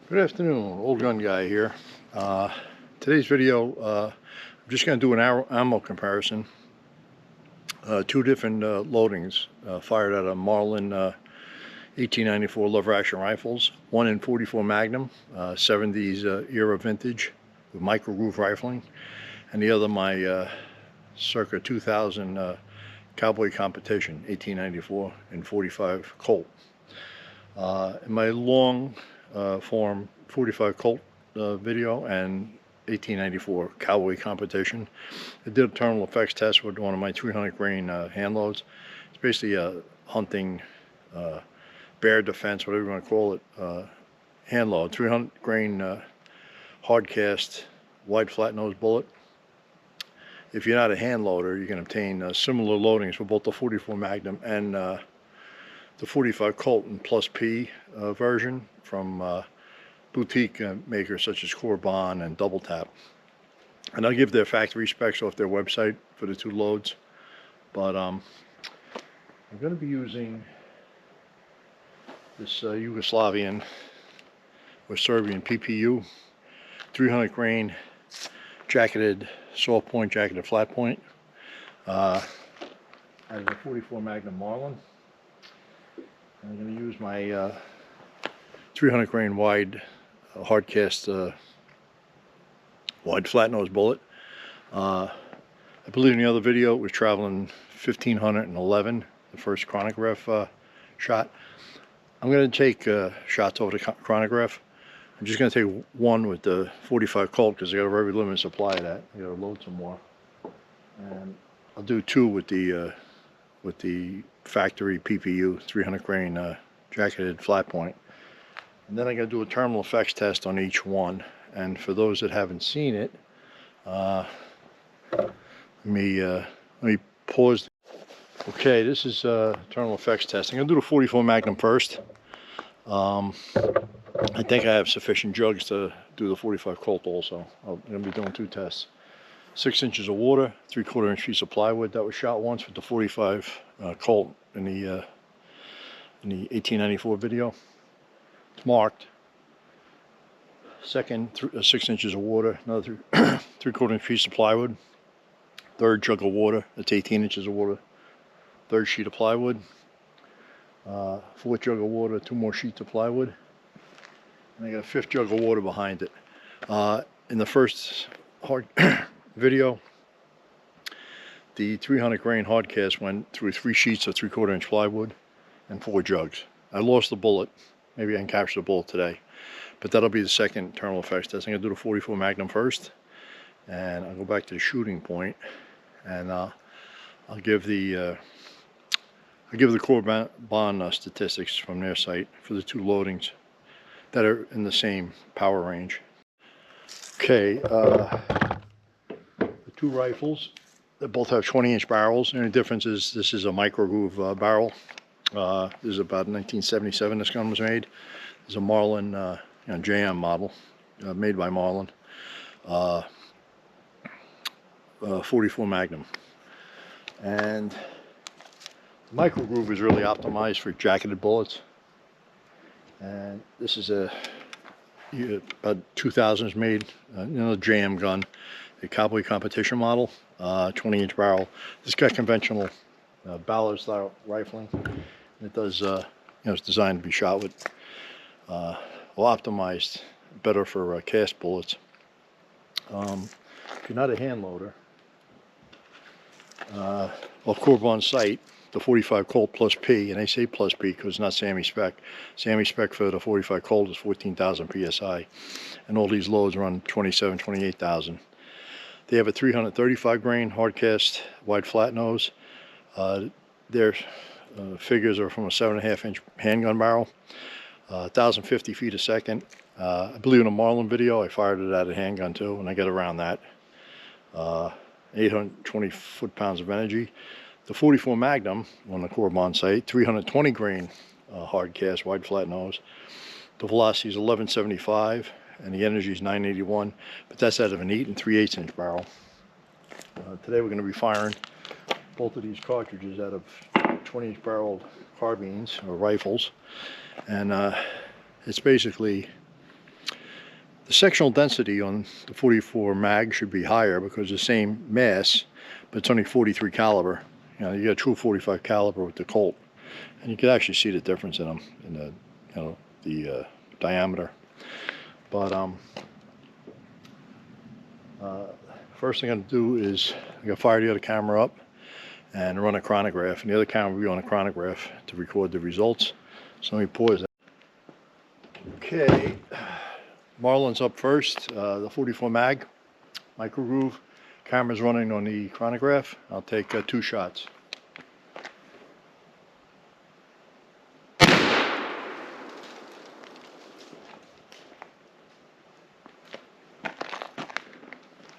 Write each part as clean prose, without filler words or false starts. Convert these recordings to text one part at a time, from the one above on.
Good afternoon, old gun guy here. Today's video, I'm just going to do an ammo comparison. Two different loadings fired out of Marlin 1894 lever action rifles. One in 44 Magnum, 70s era vintage with micro groove rifling, and the other my circa 2000 cowboy competition 1894 in 45 Colt. In my long form 45 Colt video and 1894 cowboy competition, I did a thermal effects test with one of my 300 grain hand loads. It's basically a hunting bear defense, whatever you want to call it, hand load. 300 grain hard cast wide flat nose bullet. If you're not a hand loader, you can obtain similar loadings for both the 44 Magnum and the 45 Colt and Plus P version from boutique makers such as Corbon and Double Tap. And I'll give their factory specs off their website for the two loads. But I'm going to be using this Yugoslavian or Serbian PPU 300 grain jacketed soft point, jacketed flat point as a 44 Magnum Marlin. I'm going to use my 300 grain wide hard cast wide flat nose bullet. I believe in the other video it was traveling 1511, the first chronograph shot. I'm going to take shots over the chronograph. I'm just going to take one with the 45 Colt because I got a very limited supply of that. I got to load some more, and I'll do two with the factory PPU 300 grain jacketed flat point. And then I'm going to do a thermal effects test on each one. And for those that haven't seen it, let me pause. Okay, this is thermal effects test. I'm going to do the 44 Magnum first. I think I have sufficient jugs to do the 45 Colt also. I'm going to be doing two tests. 6 inches of water, 3/4 inch piece of plywood that was shot once with the 45 Colt in the 1894 video. It's marked. Second, 6 inches of water, another 3/4 inch piece of plywood. Third jug of water, that's 18 inches of water. Third sheet of plywood. Fourth jug of water, 2 more sheets of plywood. And I got a 5th jug of water behind it. In the first hard video, the 300 grain hard cast went through 3 sheets of 3/4 inch plywood and 4 jugs. I lost the bullet. Maybe I can capture the bullet today, but that'll be the second thermal effects test. I'm gonna do the 44 Magnum first, and I'll go back to the shooting point, and I'll give the Corbon statistics from their site for the two loadings that are in the same power range. Okay, the two rifles, they both have 20-inch barrels. The only difference is this is a micro groove barrel. This is about 1977 this gun was made. It's a Marlin JM model, made by Marlin. 44 Magnum. And the micro groove is really optimized for jacketed bullets. And this is about 2000s made, JM gun, a cowboy competition model, 20-inch barrel. This got conventional Ballard style rifling. It does, it's designed to be shot with, optimized better for cast bullets. If you're not a hand loader, Corbon site, the 45 Colt Plus P, and they say Plus P because it's not SAMI spec. SAMI spec for the 45 Colt is 14,000 PSI, and all these loads run 27, 28,000. They have a 335 grain hard cast wide flat nose. Their figures are from a 7.5 inch handgun barrel, 1,050 feet a second. I believe in a Marlin video I fired it at a handgun too, and I get around that. 820 foot-pounds of energy. The 44 Magnum on the Corbon site, 320 grain hard cast wide flat nose. The velocity is 1175 and the energy is 981, but that's out of an 8 3/8 inch barrel. Today we're going to be firing both of these cartridges out of 20-inch barreled carbines or rifles, and it's basically The sectional density on the 44 mag should be higher because the same mass, but it's only 43 caliber. You know, you got a true 45 caliber with the Colt, and you can actually see the difference in them in the, the diameter. But first thing I'm gonna do is I'm gonna fire the other camera up and run a chronograph, and the other camera will be on a chronograph to record the results. So let me pause that. Okay, Marlin's up first, the 44 mag, micro groove. Camera's running on the chronograph. I'll take 2 shots.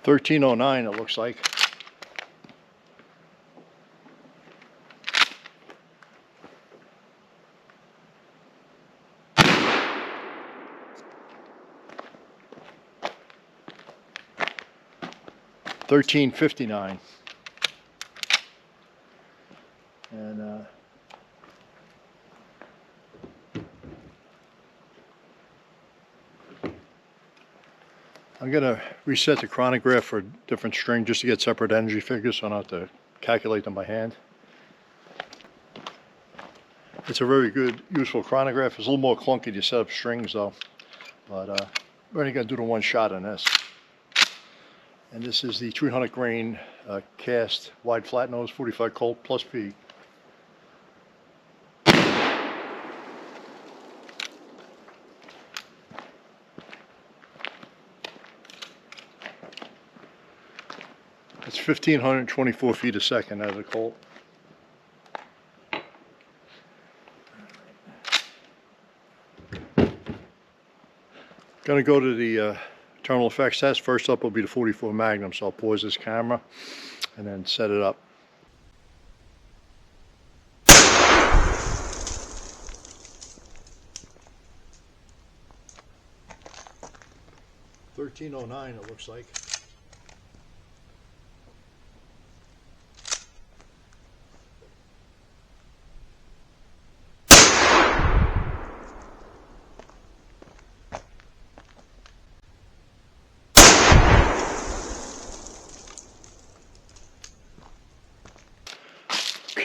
$13.09 it looks like. $13.59. And I'm gonna reset the chronograph for a different string just to get separate energy figures so I don't have to calculate them by hand. It's a very good, useful chronograph. It's a little more clunky to set up strings though, but we're only gonna do the one shot on this. And this is the 300 grain cast wide flat nose 45 Colt plus P. It's 1,524 feet a second as a Colt. Gonna go to the terminal effects test. First up will be the 44 Magnum, so I'll pause this camera and then set it up. $13.09 it looks like.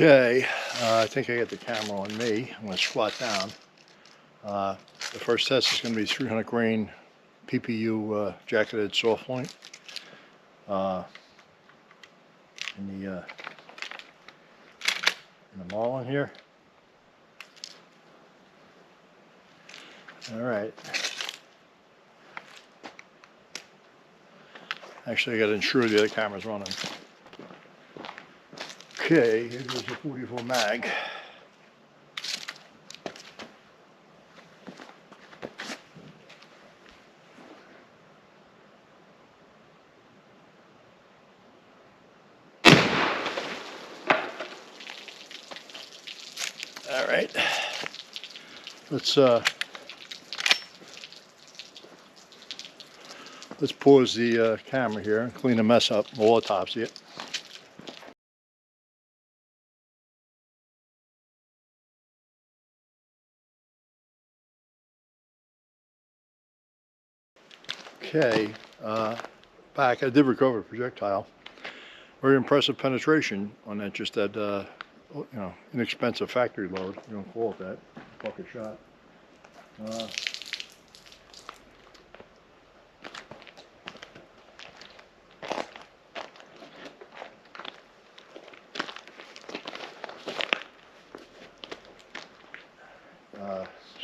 Okay, I think I got the camera on me. I'm going to squat down. The first test is going to be 300 grain PPU jacketed soft point in the Marlin here. All right. Actually, I got to ensure the other camera's running. Okay, here goes the 44 mag. All right, let's pause the camera here and clean the mess up. We'll autopsy it. Okay, back. I did recover a projectile. Very impressive penetration on that. Just that, you know, inexpensive factory load. You don't call it that. Bucket shot.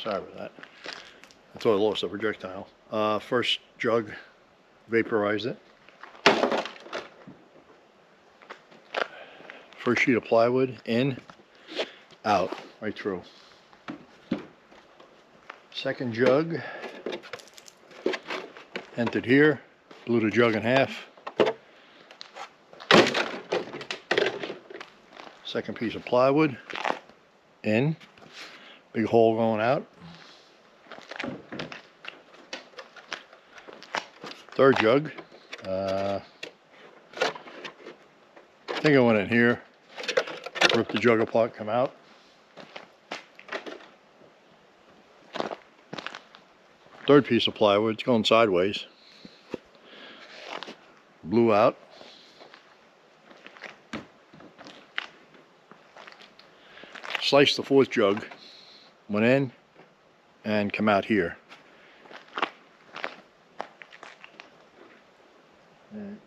Sorry about that. I thought I lost a projectile. First jug, vaporized it. First sheet of plywood, in, out, right through. Second jug, entered here, blew the jug in half. Second piece of plywood, in, big hole going out. Third jug, I think I went in here, rip the jug apart, come out. third piece of plywood. It's going sideways. Blew out. Sliced the fourth jug. Went in and come out here. And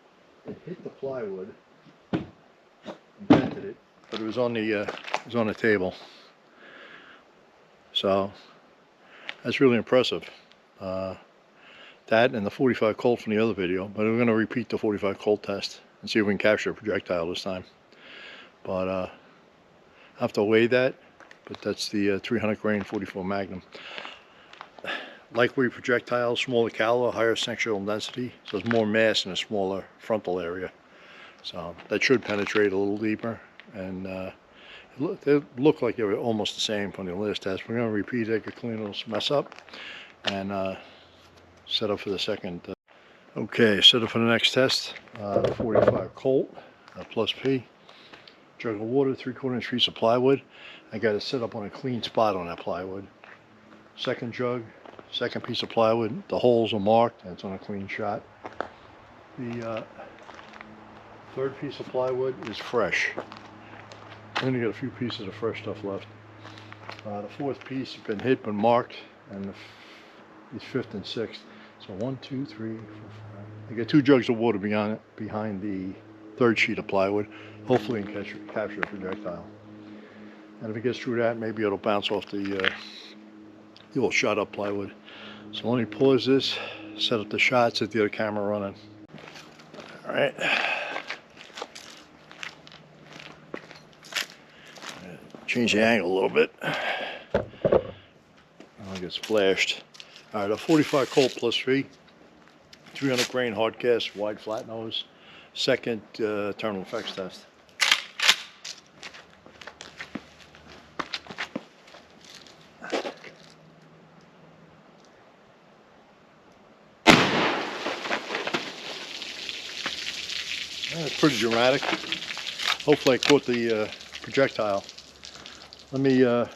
it hit the plywood and dented it, but it was on the table. So that's really impressive. That and the 45 Colt from the other video, but we're going to repeat the 45 Colt test and see if we can capture a projectile this time. But I have to weigh that, but that's the 300 grain 44 Magnum. Lightweight projectile, smaller caliber, higher sectional density, so there's more mass in a smaller frontal area. So that should penetrate a little deeper, and they look like they were almost the same from the last test. We're going to repeat it, clean this mess up, and set up for the second. Okay, set up for the next test. 45 Colt plus P. Jug of water, 3/4 inch piece of plywood. I got it set up on a clean spot on that plywood. Second jug, second piece of plywood. The holes are marked and it's on a clean shot. The third piece of plywood is fresh. I'm only got a few pieces of fresh stuff left. The fourth piece has been hit but marked, and the fifth and sixth. So 1, 2, 3, 4, 5. I got 2 jugs of water behind the third sheet of plywood. Hopefully, we can capture a projectile. And if it gets through that, maybe it'll bounce off the old shot up plywood. So let me pause this, set up the shot, set the other camera running. All right. Change the angle a little bit. I'll get splashed. All right, a 45 Colt plus V, 300 grain hard cast, wide flat nose, second terminal effects test. It's pretty dramatic. Hopefully I caught the projectile. Let me well,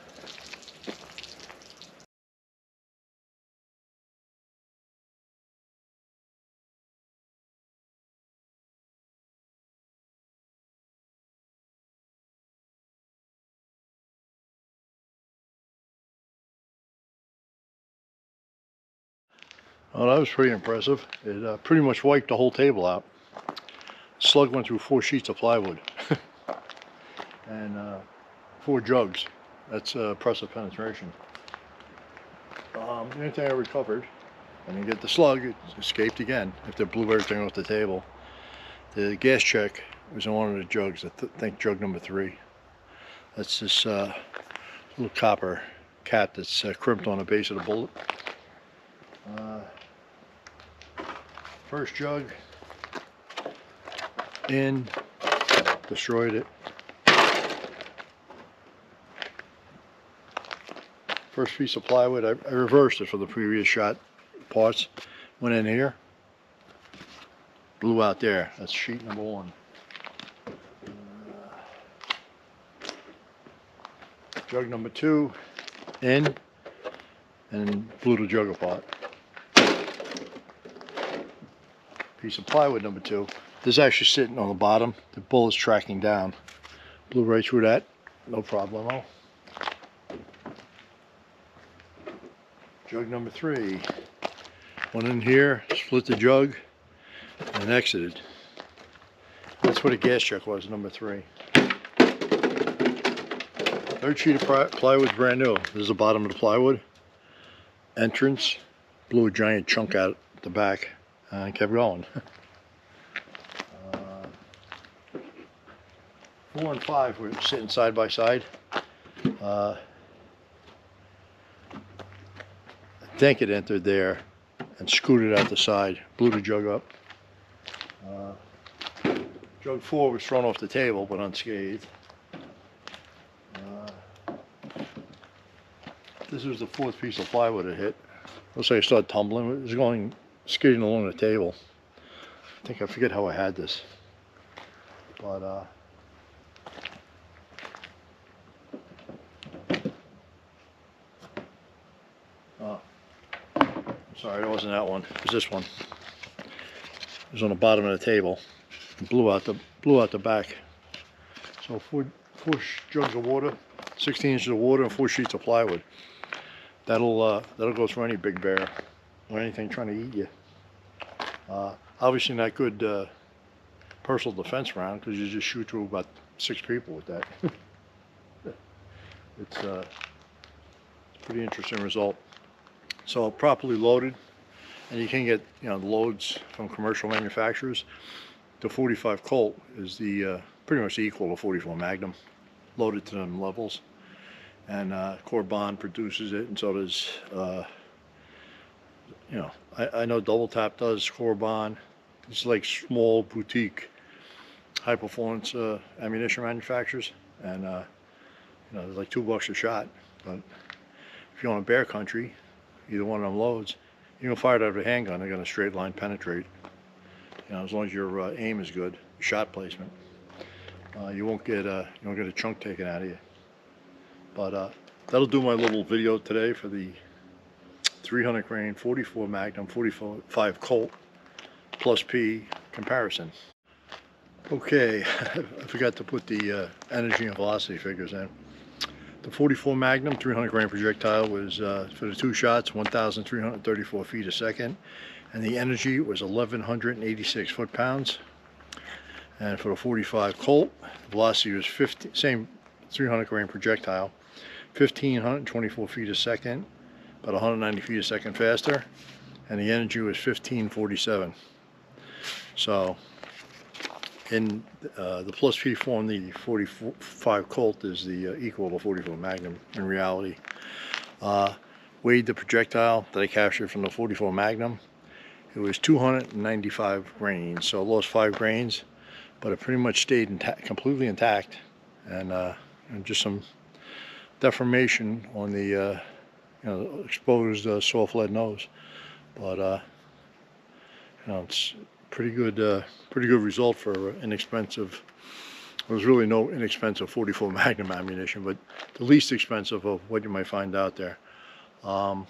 that was pretty impressive. It pretty much wiped the whole table out. Slug went through 4 sheets of plywood and 4 jugs. That's impressive penetration. Anything I recovered, and you get the slug, it escaped again after it blew everything off the table. The gas check was in one of the jugs, I think jug number 3. That's this little copper cap that's crimped on the base of the bullet. First jug in, destroyed it. First piece of plywood, I reversed it for the previous shot parts. Went in here, blew out there. That's sheet number 1. Jug number 2 in, and blew the jug apart. Piece of plywood number 2. This is actually sitting on the bottom. The bullet's tracking down. Blew right through that. No problemo. Jug number 3. Went in here, split the jug, and exited. That's what a gas check was, number 3. Third sheet of plywood's brand new. This is the bottom of the plywood. Entrance, blew a giant chunk out the back, and kept going. 4 and 5 were sitting side by side. I think it entered there and scooted out the side, blew the jug up. Jug 4 was thrown off the table but unscathed. This was the 4th piece of plywood it hit. Looks like it started tumbling. It was going skidding along the table. I forget how I had this, but Sorry, that wasn't that one. It was this one. It was on the bottom of the table. It blew out the back. So four jugs of water, 16 inches of water, and 4 sheets of plywood. That'll go for any big bear or anything trying to eat you. Obviously not good personal defense round, because you just shoot through about 6 people with that. It's a pretty interesting result. So properly loaded, and you can get, you know, loads from commercial manufacturers. The 45 Colt is the pretty much equal to 44 Magnum, loaded to them levels. And Corbon produces it, and so does, you know, I know Double Tap does Corbon. It's like small boutique high performance ammunition manufacturers, and you know, they're like $2 a shot. But if you're on a bear country, either one of them loads, you can fire it out of a handgun, they're going to straight line penetrate. You know, as long as your aim is good, shot placement, you won't get a chunk taken out of you. But that'll do my little video today for the 300 grain 44 Magnum 45 Colt plus P comparison. Okay, I forgot to put the energy and velocity figures in. The 44 Magnum 300 grain projectile was for the 2 shots 1,334 feet a second, and the energy was 1,186 foot-pounds. And for the 45 Colt, velocity was same 300 grain projectile, 1,524 feet a second, about 190 feet a second faster, and the energy was 1,547. So in the plus P form, the 45 Colt is the equal to 44 Magnum in reality. Weighed the projectile that I captured from the 44 Magnum, it was 295 grains, so I lost 5 grains, but it pretty much stayed completely intact, and just some deformation on the you know, exposed soft lead nose. But you know, it's pretty good result for inexpensive. There's really no inexpensive 44 Magnum ammunition, but the least expensive of what you might find out there. And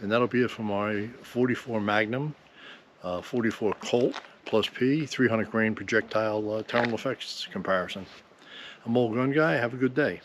that'll be it for my 44 Magnum, 44 Colt plus P 300 grain projectile thermal effects comparison. I'm Old Gun Guy. Have a good day.